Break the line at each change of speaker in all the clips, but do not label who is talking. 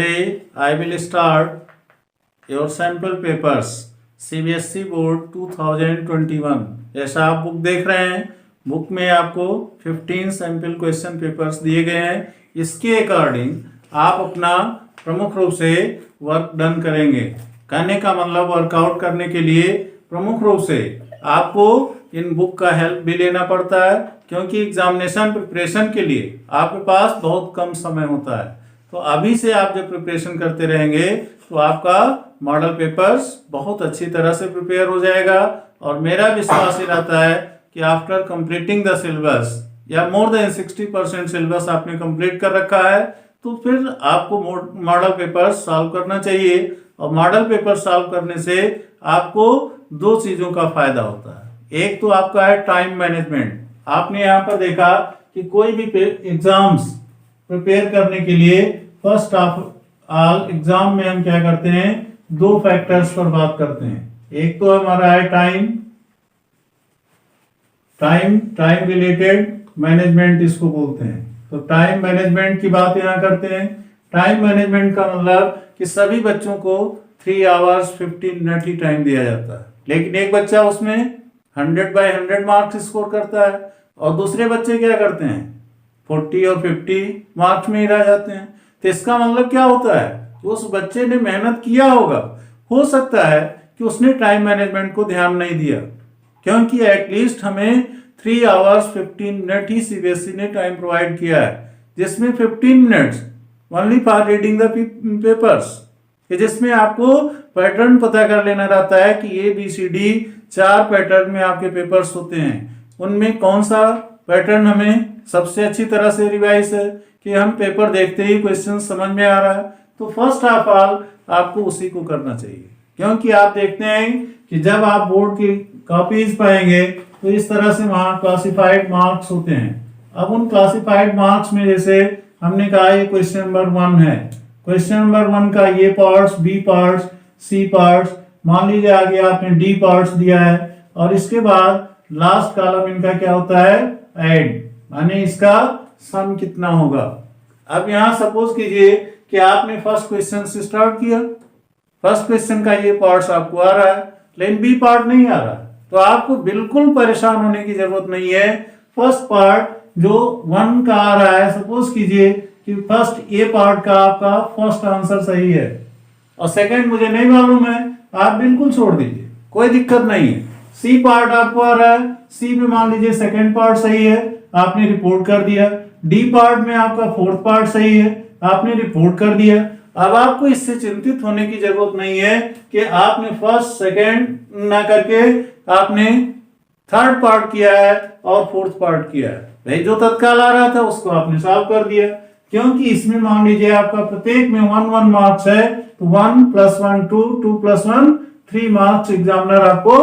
Today I will start your sample papers CBSE board 2021। जैसा आप book देख रहे हैं, बुक में आपको 15 सैंपल क्वेश्चन पेपर्स दिए गए हैं। इसके अकॉर्डिंग आप अपना प्रमुख रूप से वर्क डन करेंगे। कहने का मतलब वर्कआउट करने के लिए प्रमुख रूप से आपको इन बुक का हेल्प भी लेना पड़ता है, क्योंकि एग्जामिनेशन प्रिपरेशन के लिए आपके पास बहुत कम समय होता है। तो अभी से आप जब प्रिपरेशन करते रहेंगे तो आपका मॉडल पेपर्स बहुत अच्छी तरह से प्रिपेयर हो जाएगा। और मेरा विश्वास ये रहता है कि आफ्टर कंप्लीटिंग द सिलेबस या मोर देन 60% सिलेबस आपने कंप्लीट कर रखा है, तो फिर आपको मॉडल पेपर्स सॉल्व करना चाहिए। और मॉडल पेपर सॉल्व करने से आपको दो चीज़ों का फायदा होता है। एक तो आपका है टाइम मैनेजमेंट। आपने यहाँ पर देखा कि कोई भी एग्जाम्स प्रिपेयर करने के लिए फर्स्ट ऑफ ऑल एग्जाम में हम क्या करते हैं, दो फैक्टर्स पर बात करते हैं। एक तो हमारा है टाइम रिलेटेड मैनेजमेंट इसको बोलते हैं। तो टाइम मैनेजमेंट की बात यहाँ करते हैं। टाइम मैनेजमेंट का मतलब कि सभी बच्चों को 3 आवर्स 15 मिनट ही टाइम दिया जाता है, लेकिन एक बच्चा उसमें 100/100 मार्क्स स्कोर करता है और दूसरे बच्चे क्या करते हैं 40 और 50 मार्क्स में ही रह जाते हैं। तो इसका मतलब क्या होता है कि उस बच्चे ने मेहनत किया होगा, हो सकता है कि उसने टाइम मैनेजमेंट को ध्यान नहीं दिया, क्योंकि एटलीस्ट हमें 3 आवर्स 15 मिनट ही सीबीएसई ने टाइम प्रोवाइड किया है, जिसमें 15 minutes only for reading the papers, जिसमें आपको पैटर्न पता कर लेना रहता है कि ABCD 4 पैटर्न में आपके पेपर्स होते हैं। उनमें कौन सा पैटर्न हमें सबसे अच्छी तरह से रिवाइज है कि हम पेपर देखते ही क्वेश्चन समझ में आ रहा है, तो फर्स्ट ऑफ ऑल आपको उसी को करना चाहिए। क्योंकि आप देखते हैं कि जब आप बोर्ड की कॉपीज पाएंगे तो इस तरह से वहां क्लासिफाइड मार्क्स होते हैं। अब उन क्लासिफाइड मार्क्स में जैसे हमने कहा ये क्वेश्चन नंबर 1 है, क्वेश्चन नंबर 1 का ये parts, B parts, C parts, मान लीजिए आगे आपने D पार्ट्स दिया है, और इसके बाद लास्ट कॉलम इनका क्या होता है ऐड, माने इसका सम कितना होगा। अब यहां सपोज कीजिए कि आपने फर्स्ट क्वेश्चन से स्टार्ट किया, फर्स्ट क्वेश्चन का ये पार्ट्स आपको आ रहा है लेकिन B पार्ट नहीं आ रहा, तो आपको बिल्कुल परेशान होने की जरूरत नहीं है। फर्स्ट पार्ट जो 1 का आ रहा है, सपोज कीजिए कि फर्स्ट A पार्ट का आपका फर्स्ट आंसर सही है और सेकंड मुझे नहीं मालूम है, आप बिल्कुल छोड़ दीजिए, कोई दिक्कत नहीं है। C पार्ट आपको आ रहा है, C में मान लीजिए सेकंड पार्ट सही है, आपने रिपोर्ट कर दिया। D पार्ट में आपका फोर्थ पार्ट सही है, आपने रिपोर्ट कर दिया। अब आपको इससे चिंतित होने की जरूरत नहीं है कि आपने फर्स्ट सेकंड ना करके आपने थर्ड पार्ट किया है और फोर्थ पार्ट किया है। भाई जो तत्काल आ रहा था उसको आपने सॉल्व कर दिया, क्योंकि इसमें मान लीजिए आपका प्रत्येक में 1 मार्क्स है, तो 1 + 1 2, 2 + 1 3 मार्क्स एग्जामिनर आपको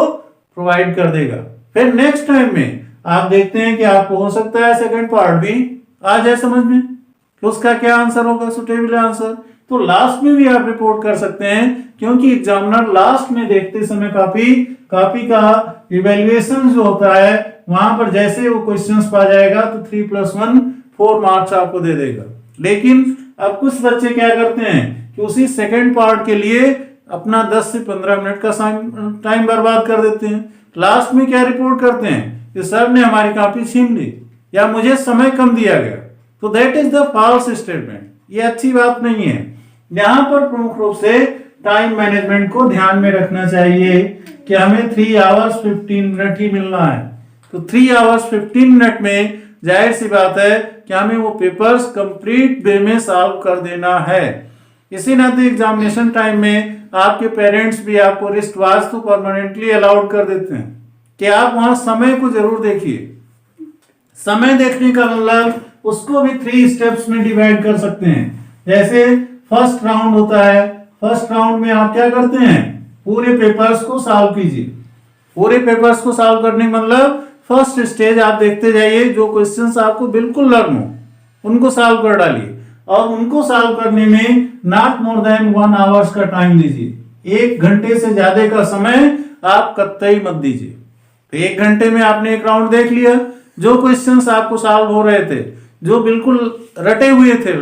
प्रोवाइड कर देगा। फिर नेक्स्ट टाइम में आप देखते हैं कि आपको हो सकता है सेकंड पार्ट भी आ जाए समझ में कि उसका क्या आंसर होगा, सुटेबल आंसर, तो लास्ट में भी आप रिपोर्ट कर सकते हैं, क्योंकि एग्जामिनर लास्ट में देखते समय कॉपी का इवेल्युएशन जो होता है वहां पर जैसे वो क्वेश्चंस पा जाएगा तो 3 + 1 4 मार्क्स आपको दे देगा। लेकिन अब कुछ बच्चे क्या करते हैं कि उसी सेकंड पार्ट के लिए अपना 10 से 15 मिनट का टाइम बर्बाद कर देते हैं। लास्ट में क्या रिपोर्ट करते हैं कि सर ने हमारी कॉपी छीन ली या मुझे समय कम दिया गया, तो that is the false statement. ये अच्छी बात नहीं है। यहाँ पर प्रमुख रूप से टाइम मैनेजमेंट को ध्यान में रखना चाहिए कि हमें 3 आवर्स 15 मिनट ही मिलना है। तो 3 आवर्स 15 मिनट में जाहिर सी बात है कि हमें वो पेपर्स कंप्लीट वे में सॉल्व कर देना है। इसी नाते एग्जामिनेशन टाइम में आपके पेरेंट्स भी आपको रिस्ट वॉच तो परमानेंटली अलाउड कर देते हैं कि आप वहां समय को जरूर देखिए। समय देखने का मतलब उसको भी 3 स्टेप्स में डिवाइड कर सकते हैं। जैसे फर्स्ट राउंड होता है, फर्स्ट राउंड में आप क्या करते हैं, पूरे पेपर्स को सॉल्व कीजिए। पूरे पेपर्स को सॉल्व करने का मतलब फर्स्ट स्टेज आप देखते जाइए, जो क्वेश्चंस आपको बिल्कुल लर्न हो उनको सॉल्व कर डालिए, और उनको सॉल्व करने में नॉट मोर देन 1 आवर्स का टाइम दीजिए। 1 घंटे से ज्यादा का समय आप कतई मत दीजिए। तो 1 घंटे में आपने एक राउंड देख लिया, जो क्वेश्चंस आपको सॉल्व हो रहे थे, जो बिल्कुल रटे हुए थे,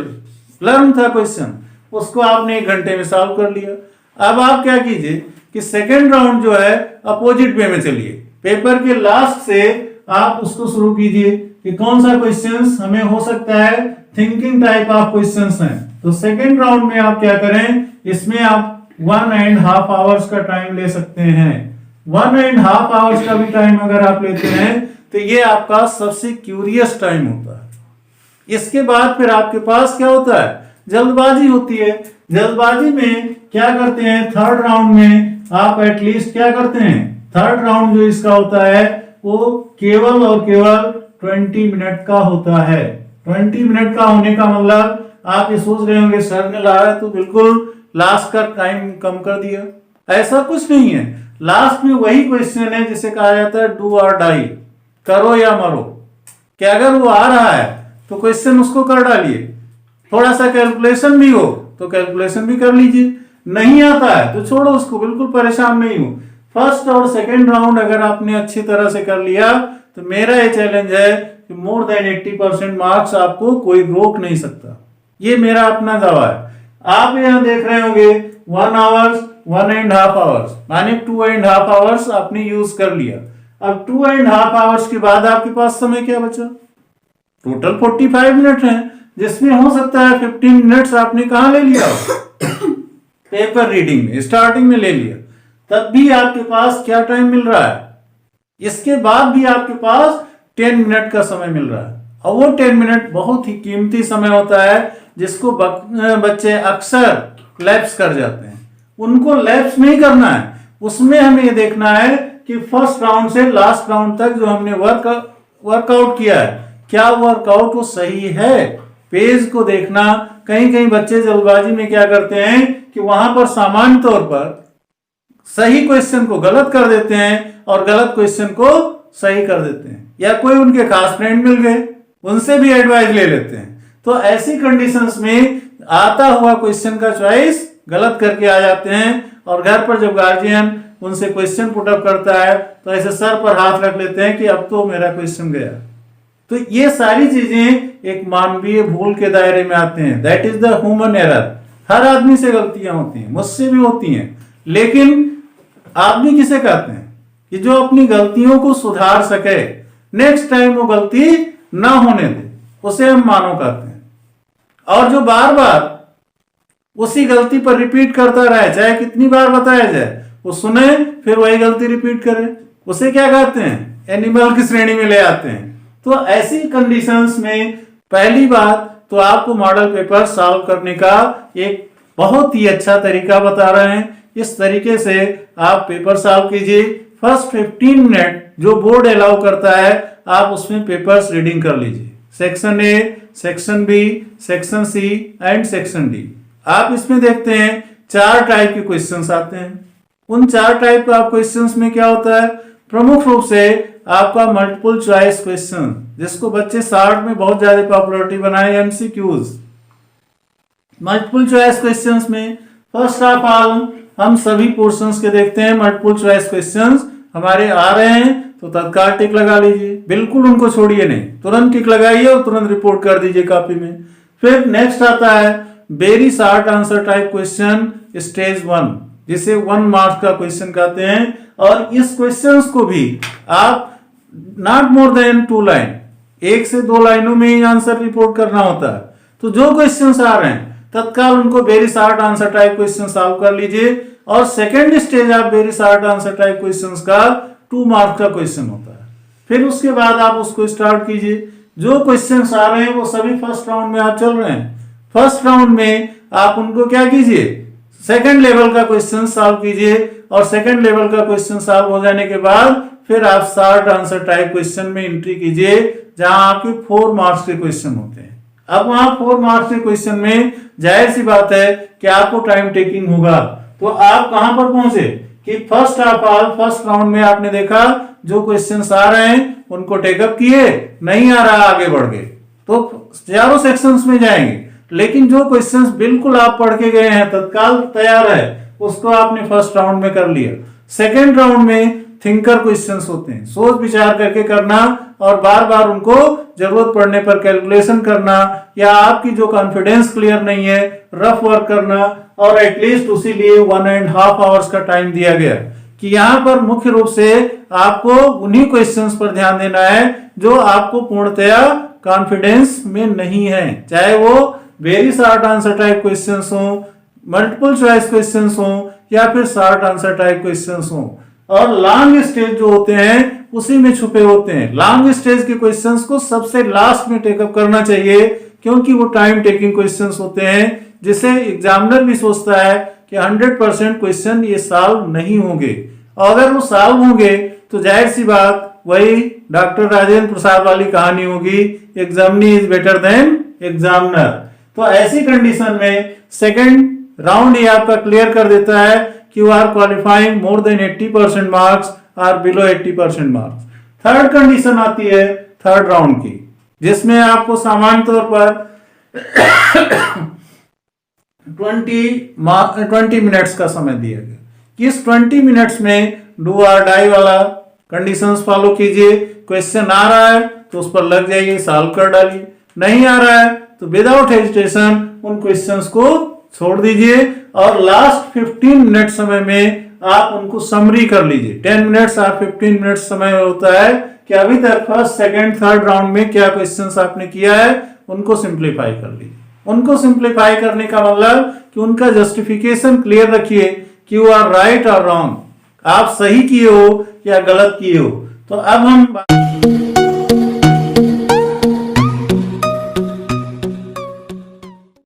लर्न था क्वेश्चन, उसको आपने 1 घंटे में सॉल्व कर लिया। अब आप क्या कीजिए कि सेकेंड राउंड जो है अपोजिट वे में चलिए, पेपर के लास्ट से आप उसको शुरू कीजिए कि कौन सा क्वेश्चंस हमें हो सकता है थिंकिंग टाइप ऑफ क्वेश्चंस हैं। तो सेकेंड राउंड में आप क्या करें, इसमें आप 1.5 आवर्स का टाइम ले सकते हैं। 1.5 आवर्स का भी टाइम अगर आप लेते हैं तो ये आपका सबसे क्यूरियस टाइम होता है। इसके बाद फिर आपके पास क्या होता है, जल्दबाजी होती है। जल्दबाजी में क्या करते हैं, थर्ड राउंड में आप एटलीस्ट क्या करते हैं, थर्ड राउंड जो इसका होता है वो केवल और केवल 20 मिनट का होता है। 20 मिनट का होने का मतलब आप ये सोच रहे होंगे सर ने लाया तो बिल्कुल लास्ट का टाइम कम कर दिया, ऐसा कुछ नहीं है। लास्ट में वही क्वेश्चन है जिसे कहा जाता है डू और डाई, करो या मरो। कि अगर वो आ रहा है तो क्वेश्चन उसको कर डालिए, थोड़ा सा कैलकुलेशन भी हो तो कैलकुलेशन भी कर लीजिए, नहीं आता है तो छोड़ो उसको, बिल्कुल परेशान नहीं हो। फर्स्ट और सेकेंड राउंड अगर आपने अच्छी तरह से कर लिया तो मेरा ये चैलेंज है कि मोर देन 80% मार्क्स आपको कोई रोक नहीं सकता, ये मेरा अपना दावा है। आप यहां देख रहे होंगे 1 आवर्स 1.5 आवर्स माने 2.5 आवर्स आपने यूज कर लिया। अब 2.5 आवर्स के बाद आपके पास समय क्या बचा, टोटल 45 मिनट है, जिसमें हो सकता है 15 मिनट्स आपने कहां ले लिया पेपर रीडिंग में, स्टार्टिंग में ले लिया, तब भी आपके पास क्या टाइम मिल रहा है, इसके बाद भी आपके पास 10 मिनट का समय मिल रहा है। और वो 10 मिनट बहुत ही कीमती समय होता है जिसको बच्चे अक्सर लैप्स कर जाते हैं। उनको लैप्स नहीं करना है, उसमें हमें ये देखना है कि फर्स्ट राउंड से लास्ट राउंड तक जो हमने वर्कआउट किया है क्या वर्कआउट वो सही है। पेज को देखना, कहीं कहीं बच्चे जल्दबाजी में क्या करते हैं कि वहां पर सामान्य तौर पर सही क्वेश्चन को गलत कर देते हैं और गलत क्वेश्चन को सही कर देते हैं, या कोई उनके खास फ्रेंड मिल गए उनसे भी एडवाइस ले लेते हैं। तो ऐसी कंडीशंस में आता हुआ क्वेश्चन का चॉइस गलत करके आ जाते हैं, और घर पर जब गार्जियन उनसे क्वेश्चन पुटअप करता है तो ऐसे सर पर हाथ रख लेते हैं कि अब तो मेरा क्वेश्चन गया। तो ये सारी चीजें एक मानवीय भूल के दायरे में आते हैं, that is the human error. हर आदमी से गलतियां होती हैं, मुझसे भी होती हैं, लेकिन आदमी किसे कहते हैं कि जो अपनी गलतियों को सुधार सके, नेक्स्ट टाइम वो गलती ना होने दे, उसे हम मानव कहते हैं। और जो बार बार उसी गलती पर रिपीट करता रहे, चाहे कितनी बार बताया जाए, वो सुने फिर वही गलती रिपीट करे, उसे क्या कहते हैं, एनिमल की श्रेणी में ले आते हैं। तो ऐसी कंडीशंस में पहली बात तो आपको मॉडल पेपर सॉल्व करने का एक बहुत ही अच्छा तरीका बता रहे हैं। इस तरीके से आप पेपर सॉल्व कीजिए। फर्स्ट 15 मिनट जो बोर्ड अलाउ करता है आप उसमें पेपर्स रीडिंग कर लीजिए, section A, section B, section C and section D. आप इसमें देखते हैं 4 टाइप के क्वेश्चंस आते हैं। उन 4 टाइप का क्वेश्चंस में क्या होता है, प्रमुख रूप से आपका मल्टीपल चॉइस क्वेश्चन, जिसको बच्चे शार्ट में बहुत ज्यादा पॉपुलरिटी बनाए, एमसीक्यूज। मल्टीपल चॉइस क्वेश्चंस में फर्स्ट ऑफ ऑल हम सभी पोर्शंस के देखते हैं। मल्टीपल चॉइस क्वेश्चंस हमारे आ रहे हैं तो तत्काल टिक लगा लीजिए, बिल्कुल उनको छोड़िए नहीं, तुरंत टिक लगाइए और तुरंत रिपोर्ट कर दीजिए कॉपी में। फिर नेक्स्ट आता है very short answer type question stage 1, जिसे 1 मार्क्स का क्वेश्चन कहते हैं। और इस क्वेश्चंस को भी आप नॉट मोर देन 2 लाइन, 1 से 2 लाइनों में ही आंसर रिपोर्ट करना होता है। तो जो क्वेश्चंस आ रहे हैं तत्काल उनको very short answer type question solve कर लीजिए। और सेकेंड स्टेज आप very short answer type questions का 2 मार्क्स का क्वेश्चन होता है। फिर उसके बाद आप उसको स्टार्ट कीजिए। जो क्वेश्चंस आ रहे हैं वो सभी फर्स्ट राउंड में आप चल रहे हैं। फर्स्ट राउंड में आप उनको क्या कीजिए, सेकंड लेवल का क्वेश्चन सॉल्व कीजिए, और सेकंड लेवल का क्वेश्चन सॉल्व हो जाने के बाद फिर आप शॉर्ट आंसर टाइप क्वेश्चन में एंट्री कीजिए, जहां आपके 4 मार्क्स के क्वेश्चन होते हैं। अब वहां 4 मार्क्स के क्वेश्चन में जाहिर सी बात है कि आपको टाइम टेकिंग होगा। तो आप कहां पर पहुंचे कि first of all first round में आपने देखा जो क्वेश्चंस आ रहे हैं उनको टेकअप किए, नहीं आ रहा आगे बढ़ गए, तो चारों सेक्शंस में जाएंगे। लेकिन जो क्वेश्चंस बिल्कुल आप पढ़ के गए हैं, तत्काल तैयार है, उसको आपने फर्स्ट राउंड में कर लिया। सेकेंड राउंड में थिंकर क्वेश्चंस होते हैं, सोच विचार करके करना और बार बार उनको जरूरत पड़ने पर कैलकुलेशन करना, या आपकी जो कॉन्फिडेंस क्लियर नहीं है रफ वर्क करना, और एटलीस्ट उसी लिए 1.5 आवर्स का टाइम दिया गया कि यहाँ पर मुख्य रूप से आपको उन्हीं क्वेश्चंस पर ध्यान देना है जो आपको पूर्णतया कॉन्फिडेंस में नहीं है, चाहे वो very short answer type questions हो, मल्टीपल चॉइस क्वेश्चंस हो, या फिर शॉर्ट आंसर टाइप क्वेश्चंस हो। और लॉन्ग स्टेज जो होते हैं उसी में छुपे होते हैं। लॉन्ग स्टेज के क्वेश्चंस को सबसे लास्ट में टेकअप करना चाहिए, क्योंकि वो टाइम टेकिंग क्वेश्चंस होते हैं, जिसे एग्जामिनर भी सोचता है कि 100% क्वेश्चन ये सॉल्व नहीं होंगे। और अगर वो सॉल्व होंगे तो जाहिर सी बात वही डॉक्टर राजेंद्र प्रसाद वाली कहानी होगी, examinee is better than examiner. तो ऐसी कंडीशन में सेकंड राउंड ही आपका क्लियर कर देता है कि you are qualifying more than 80% marks और बिलो 80% मार्क्स। थर्ड कंडीशन आती है थर्ड राउंड की, जिसमें आपको सामान्य तौर पर 20 मिनट्स का समय दिया गया। इस 20 मिनट्स में डू और डाई वाला कंडीशंस फॉलो कीजिए। क्वेश्चन आ रहा है तो उस पर लग जाइए, सॉल्व कर डालिए, नहीं आ रहा है तो विदाउट हेजिटेशन उन क्वेश्चंस को छोड़ दीजिए, और लास्ट 15 मिनट समय में आप उनको समरी कर लीजिए। 10 मिनट्स और 15 मिनट्स समय होता है कि अभी तक फर्स्ट सेकंड थर्ड राउंड में क्या क्वेश्चंस आपने किया है उनको सिंप्लीफाई कर लीजिए। उनको सिंप्लीफाई करने का मतलब कि उनका जस्टिफिकेशन क्लियर रखिए कि यू आर राइट और रॉन्ग, आप सही किए हो या गलत किए हो। तो अब हम